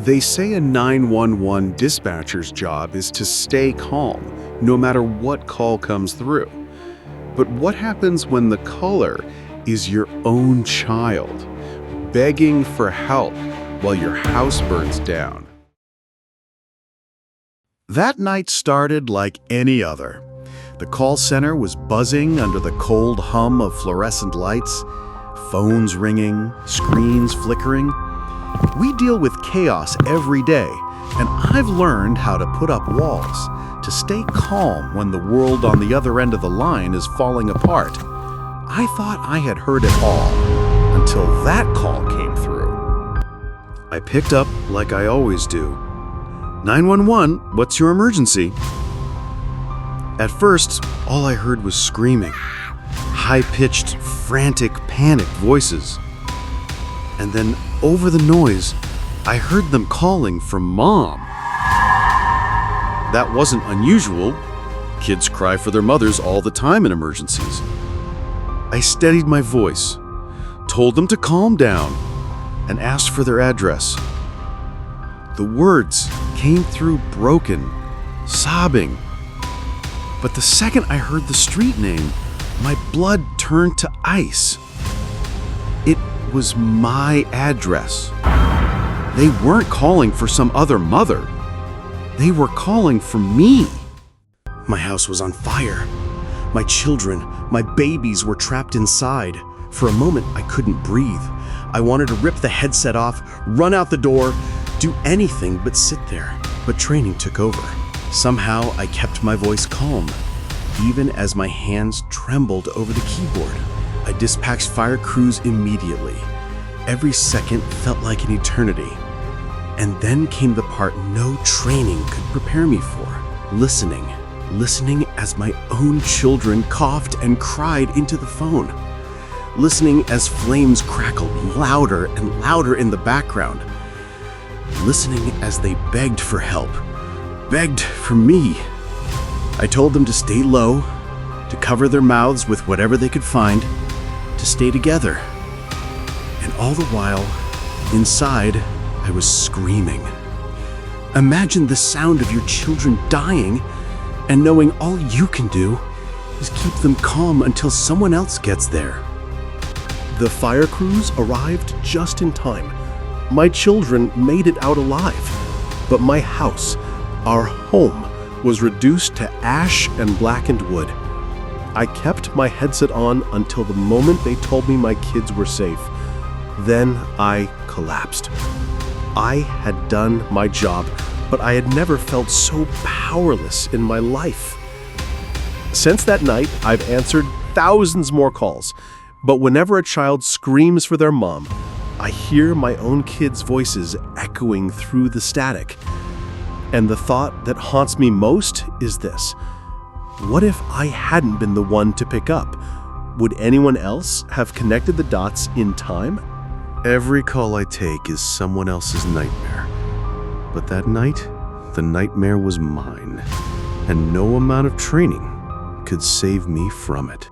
They say a 911 dispatcher's job is to stay calm, no matter what call comes through. But what happens when the caller is your own child, begging for help while your house burns down? That night started like any other. The call center was buzzing under the cold hum of fluorescent lights, phones ringing, screens flickering. We deal with chaos every day, and I've learned how to put up walls, to stay calm when the world on the other end of the line is falling apart. I thought I had heard it all, until that call came through. I picked up like I always do. 911, what's your emergency? At first, all I heard was screaming, high-pitched, frantic, panicked voices. And then, over the noise, I heard them calling for Mom. That wasn't unusual. Kids cry for their mothers all the time in emergencies. I steadied my voice, told them to calm down, and asked for their address. The words came through broken, sobbing. But the second I heard the street name, my blood turned to ice. It was my address. They weren't calling for some other mother. They were calling for me. My house was on fire. My children, my babies were trapped inside. For a moment, I couldn't breathe. I wanted to rip the headset off, run out the door, do anything but sit there. But training took over. Somehow, I kept my voice calm, even as my hands trembled over the keyboard. I dispatched fire crews immediately. Every second felt like an eternity. And then came the part no training could prepare me for. Listening as my own children coughed and cried into the phone. Listening as flames crackled louder and louder in the background. Listening as they begged for help, begged for me. I told them to stay low, to cover their mouths with whatever they could find, to stay together. And all the while, inside, I was screaming. Imagine the sound of your children dying and knowing all you can do is keep them calm until someone else gets there. The fire crews arrived just in time. My children made it out alive, but my house, our home, was reduced to ash and blackened wood. I kept my headset on until the moment they told me my kids were safe. Then I collapsed. I had done my job, but I had never felt so powerless in my life. Since that night, I've answered thousands more calls, but whenever a child screams for their mom, I hear my own kids' voices echoing through the static. And the thought that haunts me most is this: what if I hadn't been the one to pick up? Would anyone else have connected the dots in time? Every call I take is someone else's nightmare. But that night, the nightmare was mine, and no amount of training could save me from it.